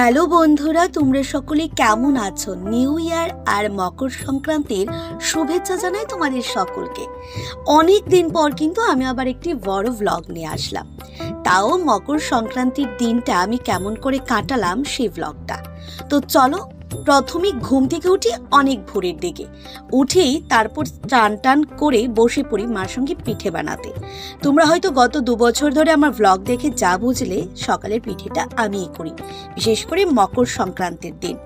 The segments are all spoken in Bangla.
হ্যালো বন্ধুরা, তোমরা সকলে কেমন আছো? নিউ ইয়ার আর মকর সংক্রান্তির শুভেচ্ছা জানাই তোমাদের সকলকে। অনেক দিন পর কিন্তু আমি আবার একটি বড় ভ্লগ নিয়ে আসলাম। তাও মকর সংক্রান্তির দিনটা আমি কেমন করে কাটালাম সেই ভ্লগটা। তো চলো, প্রথমে ঘুম থেকে উঠি অনেক ভোরের দিকে। উঠেই তারপর টান টান করে বসে পড়ি মার সঙ্গে পিঠে বানাতে। তোমরা হয়তো গত 2 বছর ধরে আমার ভ্লগ দেখে যা বুঝলে, সকালের পিঠেটা আমিই করি, বিশেষ করে মকর সংক্রান্তির দিন।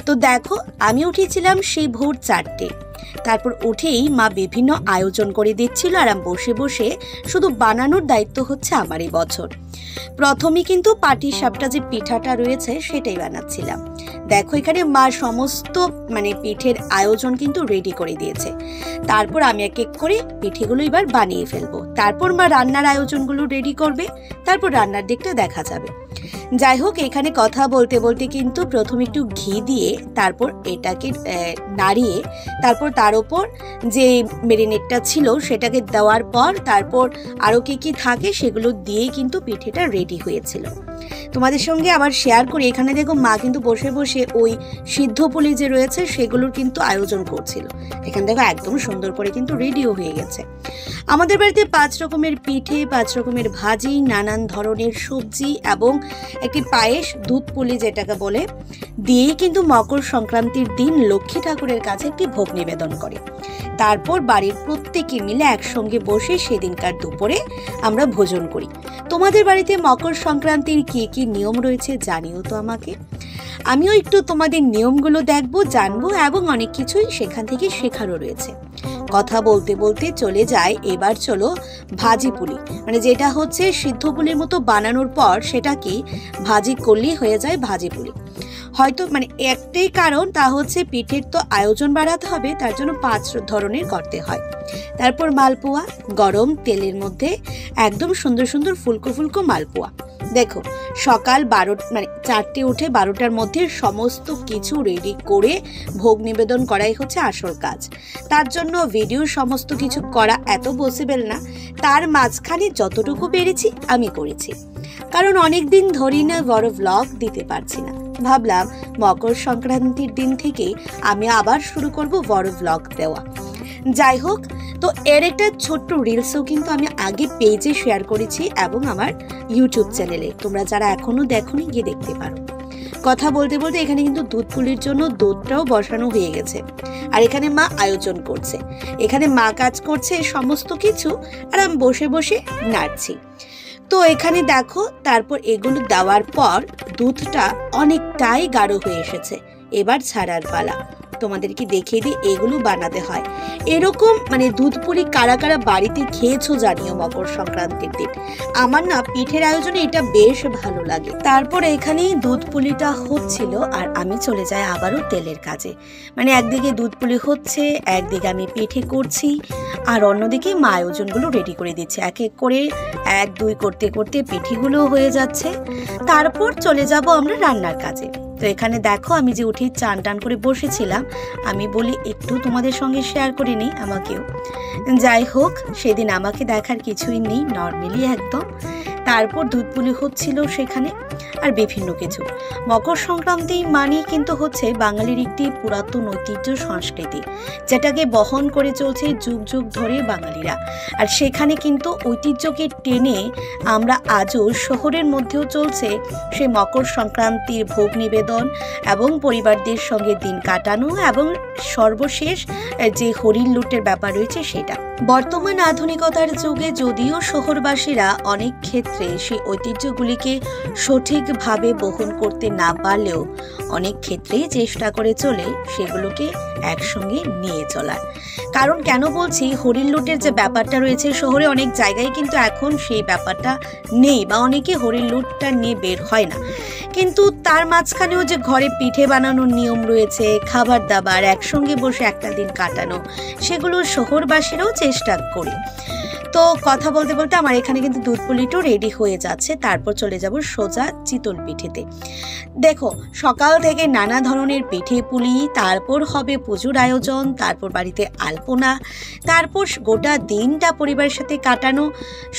তো দেখো, আমি উঠেছিলাম সেই ভোর 4টে। তারপর উঠেই মা বিভিন্ন আয়োজন করে দিচ্ছিল, আর আমি বসে বসে শুধু বানানোর দায়িত্ব হচ্ছে আমার এই বছর। প্রথমে কিন্তু পাটিসাপটা যে পিঠাটা রয়েছে সেটাই বানাচ্ছিলাম। দেখো, এখানে মা সমস্ত পিঠের আয়োজন কিন্তু রেডি করে দিয়েছে। তারপর আমি এক এক করে পিঠেগুলো এবার বানিয়ে ফেলবো। তারপর মা রান্নার আয়োজনগুলো রেডি করবে, তারপর রান্নার দিকটা দেখা যাবে। যাই হোক, এখানে কথা বলতে বলতে কিন্তু প্রথমে একটু ঘি দিয়ে তারপর এটাকে নাড়িয়ে, তারপর তার উপর যে মেরিনেটটা ছিল সেটাকে দেওয়ার পর তারপর আরও কি থাকে সেগুলো দিয়েই কিন্তু পিঠেটা রেডি হয়েছিল। তোমাদের সঙ্গে আবার শেয়ার করি, এখানে দেখো মা কিন্তু বসে বসে ওই সিদ্ধ পুলি যে রয়েছে সেগুলোর কিন্তু আয়োজন করছিল। এখানে দেখো একদম সুন্দর করে কিন্তু রেডিও হয়ে গেছে। আমাদের বাড়িতে 5 রকমের পিঠে, 5 রকমের ভাজি, নানান ধরনের সবজি এবং একটি পায়েস, দুধ পুলি যেটাকে বলে, দিয়েই কিন্তু মকর সংক্রান্তির দিন লক্ষ্মী ঠাকুরের কাছে একটি ভোগ নিবেদন করে। তারপর বাড়ির প্রত্যেকে মিলে একসঙ্গে বসে সেদিনকার দুপুরে আমরা ভোজন করি। তোমাদের বাড়িতে মকর সংক্রান্তির কি কি নিয়ম রয়েছে জানিও তো আমাকে। আমিও একটু তোমাদের নিয়মগুলো দেখবো, জানবো এবং অনেক কিছুই সেখান থেকে শেখারও রয়েছে। কথা বলতে বলতে চলে যায়, এবার চলো ভাজি পুলি, যেটা হচ্ছে সিদ্ধ পুলির মতো বানানোর পর সেটাকে ভাজি করলেই হয়ে যায় ভাজি পুলি। হয়তো একটাই কারণ, তা হচ্ছে পিঠের তো আয়োজন বাড়াতে হবে, তার জন্য 5 ধরনের করতে হয়। তারপর মালপোয়া, গরম তেলের মধ্যে একদম সুন্দর সুন্দর ফুলকো ফুলকো মালপোয়া। দেখো, সকাল 4টে উঠে 12টার মধ্যে সমস্ত কিছু রেডি করে ভোগ নিবেদন করাই হচ্ছে আসল কাজ। তার জন্য ভিডিও সমস্ত কিছু করা এত পসিবল না, তার মাঝখানে যতটুকু পেরেছি আমি করেছি। কারণ অনেক দিন ধরেই না বড় ভ্লগ দিতে পারছি না। ভাবলাম মকর সংক্রান্তির দিন থেকে আমি আবার শুরু করব বড় ভ্লগ দেওয়া। যাই হোক, তো এর একটা ছোট্ট রিলসও কিন্তু আমি আগে পেজে শেয়ার করেছি এবং আমার ইউটিউব চ্যানেলে, তোমরা যারা এখনো দেখোনি গিয়ে দেখতে পারো। কথা বলতে বলতে এখানে কিন্তু দুধ পুলির জন্য দুধটাও বসানো হয়ে গেছে, আর এখানে মা আয়োজন করছে। এখানে মা কাজ করছে সমস্ত কিছু, আর আমি বসে বসে নাড়ছি। তো এখানে দেখো, তারপর এগুলো দেওয়ার পর দুধটা অনেকটাই গাঢ় হয়ে এসেছে। এবার ছাড়ার পালা। তোমাদেরকে দেখিয়ে দিই এগুলো বানাতে হয় এরকম। দুধ পুলি কারা কারা বাড়িতে খেয়েছো জানিও মকর সংক্রান্তির দিন। আমার না পিঠের আয়োজনে এটা বেশ ভালো লাগে। তারপর এখানেই দুধ পুলিটা হচ্ছিল, আর আমি চলে যাই আবারও তেলের কাজে। একদিকে দুধ পুলি হচ্ছে, একদিকে আমি পিঠে করছি, আর অন্যদিকে মা আয়োজনগুলো রেডি করে দিচ্ছে। এক এক করে 1 2 করতে করতে পিঠেগুলো হয়ে যাচ্ছে। তারপর চলে যাব আমরা রান্নার কাজে। তো এখানে দেখো, আমি যে উঠে চান টান করে বসেছিলাম, আমি বলি একটু তোমাদের সঙ্গে শেয়ার করে নিই আমাকেও। যাই হোক, সেদিন আমাকে দেখার কিছুই নেই, নর্মালি একদম। তারপর দুধ পুলি হচ্ছিল সেখানে, আর বিভিন্ন কিছু। মকর সংক্রান্তি কিন্তু হচ্ছে বাঙালির একটি পুরাতন ঐতিহ্য সংস্কৃতি, যেটাকে বহন করে চলছে যুগ যুগ ধরে বাঙালিরা। আর সেখানে কিন্তু ঐতিহ্যকে টেনে আমরা আজও শহরের মধ্যেও চলছে সে মকর সংক্রান্তির ভোগ নিবেদন এবং পরিবারদের সঙ্গে দিন কাটানো, এবং সর্বশেষ যে হরিণ লুটের ব্যাপার রয়েছে সেটা। বর্তমান আধুনিকতার যুগে যদিও শহরবাসীরা অনেক ক্ষেত্রে সেই ঐতিহ্যগুলিকে সঠিকভাবে বহন করতে না পারলেও অনেক ক্ষেত্রেই চেষ্টা করে চলে সেগুলোকে একসঙ্গে নিয়ে চলার। কারণ কেন বলছি, হরিণ লুটের যে ব্যাপারটা রয়েছে শহরে অনেক জায়গায় কিন্তু এখন সেই ব্যাপারটা নেই, বা অনেকে হরিণ লুটটা নিয়ে বের হয় না। কিন্তু তার মাঝখানেও যে ঘরে পিঠে বানানোর নিয়ম রয়েছে, খাবার দাবার একসঙ্গে বসে একটা দিন কাটানো, সেগুলো শহরবাসীরাও চেষ্টা করে। তো কথা বলতে বলতে আমার এখানে কিন্তু দুধ পুলিটাও রেডি হয়ে যাচ্ছে, তারপর চলে যাব সোজা চিতল পিঠেতে। দেখো সকাল থেকে নানা ধরনের পিঠে পুলি, তারপর হবে পুজোর আয়োজন, তারপর বাড়িতে আলপনা, তারপর গোটা দিনটা পরিবারের সাথে কাটানো।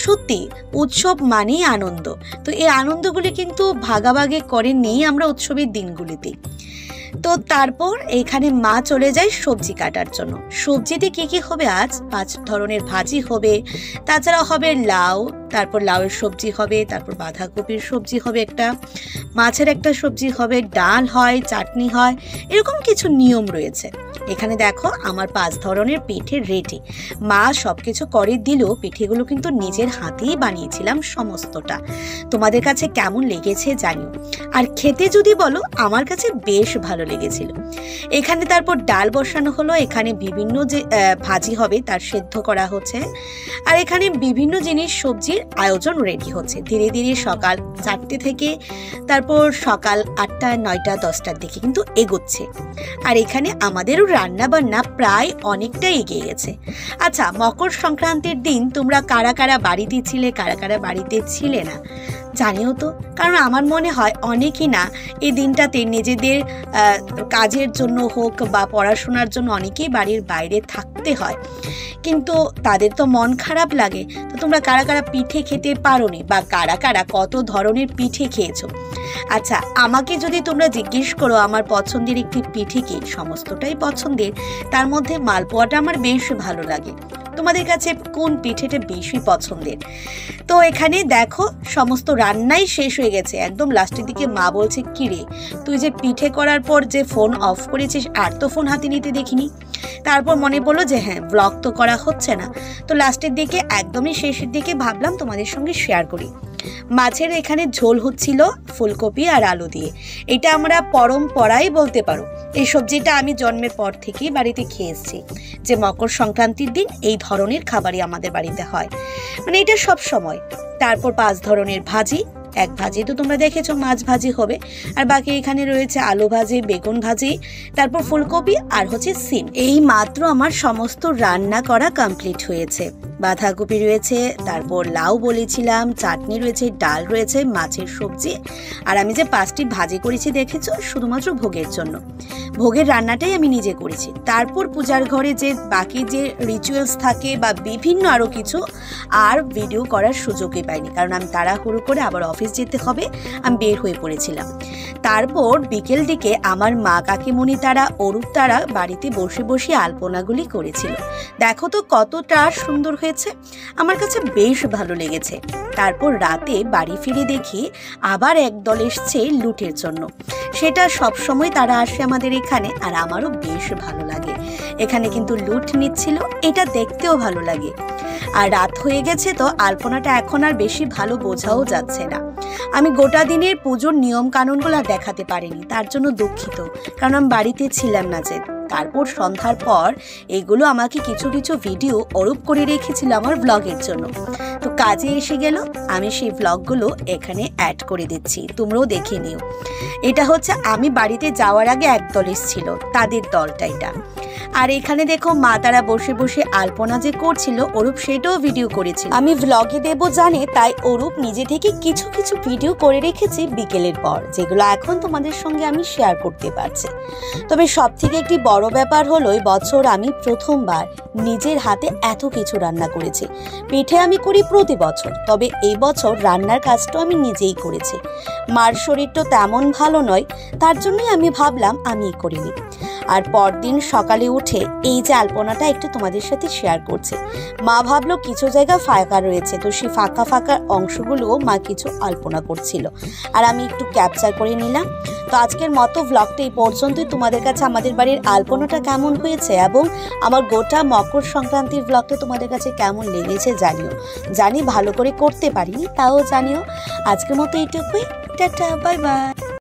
সত্যি উৎসব মানেই আনন্দ। তো এই আনন্দগুলি কিন্তু ভাগাভাগি করে নিই আমরা উৎসবের দিনগুলিতে। তো তারপর এখানে মা চলে যায় সবজি কাটার জন্য। সবজিতে কি কি হবে আজ? 5 ধরনের ভাজি হবে, তাছাড়া হবে লাউ, তারপর লাউয়ের সবজি হবে, তারপর বাঁধাকপির সবজি হবে, একটা মাছের একটা সবজি হবে, ডাল হয়, চাটনি হয়, এরকম কিছু নিয়ম রয়েছে। এখানে দেখো আমার 5 ধরনের পিঠে রেডি। মা সবকিছু করে দিলেও পিঠেগুলো কিন্তু নিজের হাতেই বানিয়েছিলাম সমস্তটা। তোমাদের কাছে কেমন লেগেছে জানিও। আর খেতে যদি বলো, আমার কাছে বেশ ভালো লেগেছিল। এখানে তারপর ডাল বসানো হলো, এখানে বিভিন্ন যে ভাজি হবে তার সেদ্ধ করা হচ্ছে, আর এখানে বিভিন্ন জিনিস সবজির আয়োজন রেডি হচ্ছে। ধীরে ধীরে সকাল 4টে থেকে তারপর সকাল 8টা, 9টা, 10টার দিকে কিন্তু এগোচ্ছে। আর এখানে আমাদেরও রান্না বান্না প্রায় অনেকটা এগিয়ে গেছে। আচ্ছা, মকর সংক্রান্তির দিন তোমরা কারা কারা বাড়িতে ছিলে, কারা কারা বাড়িতে ছিলে না জানিও তো। কারণ আমার মনে হয় অনেকেই না এই দিনটাতে নিজেদের কাজের জন্য হোক বা পড়াশোনার জন্য অনেকেই বাড়ির বাইরে থাকতে হয়, কিন্তু তাদের তো মন খারাপ লাগে। তো তোমরা কারা কারা পিঠে খেতে পারোনি বা কারা কারা কত ধরনের পিঠে খেয়েছো? আচ্ছা, আমাকে যদি তোমরা জিজ্ঞেস করো আমার পছন্দের একটি পিঠে কি, সমস্তটাই পছন্দের। তার মধ্যে মালপোয়াটা আমার বেশ ভালো লাগে। তোমাদের কাছে কোন পিঠেটা বেশি পছন্দের? তো এখানে দেখো সমস্ত রান্নাই শেষ হয়ে গেছে। একদম লাস্টের দিকে মা বলছে, কি রে তুই যে পিঠে করার পর যে ফোন অফ করেছিস, আর তো ফোন হাতে নিতে দেখিনি। তারপর মনে পড়লো যে হ্যাঁ, ব্লগ তো করা হচ্ছে না। তো লাস্টের দিকে একদমই শেষের দিকে ভাবলাম তোমাদের সঙ্গে শেয়ার করি। মাছের এখানে ঝোল হচ্ছিল ফুলকপি আর আলু দিয়ে। এটা আমরা পরম্পরাই বলতে পারো। এই সবজিটা আমি জন্মের পর থেকেই বাড়িতে খেয়ে এসেছি, যে মকর সংক্রান্তির দিন এই ধরনের খাবারই আমাদের বাড়িতে হয়, মানে এটা সব সময়। তারপর 5 ধরনের ভাজি। এক ভাজি তো তোমরা দেখেছো, মাছ ভাজি হবে, আর বাকি এখানে রয়েছে আলু ভাজি, বেগুন ভাজি, তারপর ফুলকপি আর হচ্ছে সিম। এই মাত্র আমার সমস্ত রান্না করা কমপ্লিট হয়েছে। বাঁধাকপি রয়েছে, তারপর লাউ বলেছিলাম, চাটনি রয়েছে, ডাল রয়েছে, মাছের সবজি, আর আমি যে 5টি ভাজি করেছি দেখেছো, শুধুমাত্র ভোগের জন্য। ভোগের রান্নাটাই আমি নিজে করেছি। তারপর পূজার ঘরে যে বাকি যে রিচুয়ালস থাকে বা বিভিন্ন আরও কিছু, আর ভিডিও করার সুযোগই পাইনি, কারণ আমি তাড়াহুড়ো করে আবার অফিস যেতে হবে, আমি বের হয়ে পড়েছিলাম। তারপর বিকেল দিকে আমার মা কাকিমণি তারা, অরূপ তারা বাড়িতে বসে বসে আলপনাগুলি করেছিল। দেখো তো কতটা সুন্দর হয়েছে, আমার কাছে বেশ ভালো লেগেছে। তারপর রাতে বাড়ি ফিরে দেখি আবার একদল এসছে লুটের জন্য। সেটা সবসময় তারা আসে আমাদের এখানে, আর আমারও বেশ ভালো লাগে। এখানে কিন্তু লুট নিচ্ছিল, এটা দেখতেও ভালো লাগে। আর রাত হয়ে গেছে, তো আলপনাটা এখন আর বেশি ভালো বোঝাও যাচ্ছে না। আমি গোটা দিনের পুজোর নিয়ম কানুনগুলো দেখাতে পারিনি, তার জন্য দুঃখিত, কারণ আমি বাড়িতে ছিলাম না যে। তারপর সন্ধ্যার পর এগুলো আমাকে কিছু কিছু ভিডিও অরূপ করে রেখেছিল আমার ব্লগের জন্য। তো কাজে এসে গেল, আমি সেই ব্লগগুলো এখানে অ্যাড করে দিচ্ছি, তোমরাও দেখে নিও। এটা হচ্ছে আমি বাড়িতে যাওয়ার আগে একদল এসেছিল, তাদের দলটা এটা। আর এখানে দেখো মা তারা বসে বসে আলপনা যে করছিল, অরূপ সেটাও ভিডিও করেছিল। আমি ব্লগে দেবো জানে, তাই অরূপ নিজে থেকে কিছু কিছু ভিডিও করে রেখেছি বিকেলের পর, যেগুলো এখন তোমাদের সঙ্গে আমি শেয়ার করতে পারছি। তবে সব থেকে একটি বড় ব্যাপার হলো, এই বছর আমি প্রথমবার নিজের হাতে এত কিছু রান্না করেছি। পিঠে আমি করি প্রতি বছর, তবে এই বছর রান্নার কাজটা আমি নিজেই করেছি। মার শরীরটা তেমন ভালো নয়, তার জন্যই আমি ভাবলাম আমিই করিনি। আর পরদিন সকালে উঠে এই যে আলপনাটা একটু তোমাদের সাথে শেয়ার করছে। মা ভাবলো কিছু জায়গা ফাঁকা রয়েছে, তো সেই ফাঁকা ফাঁকা অংশগুলোও মা কিছু আলপনা করছিল, আর আমি একটু ক্যাপচার করে নিলাম। তো আজকের মতো ব্লগটা এই পর্যন্তই। তোমাদের কাছে আমাদের বাড়ির আলপনাটা কেমন হয়েছে এবং আমার গোটা মকর সংক্রান্তির ব্লগটা তোমাদের কাছে কেমন লেগেছে জানিও। জানি ভালো করে করতে পারিনি, তাও জানিও। আজকের মতো এইটুকুই, টাটা, বাই বাই।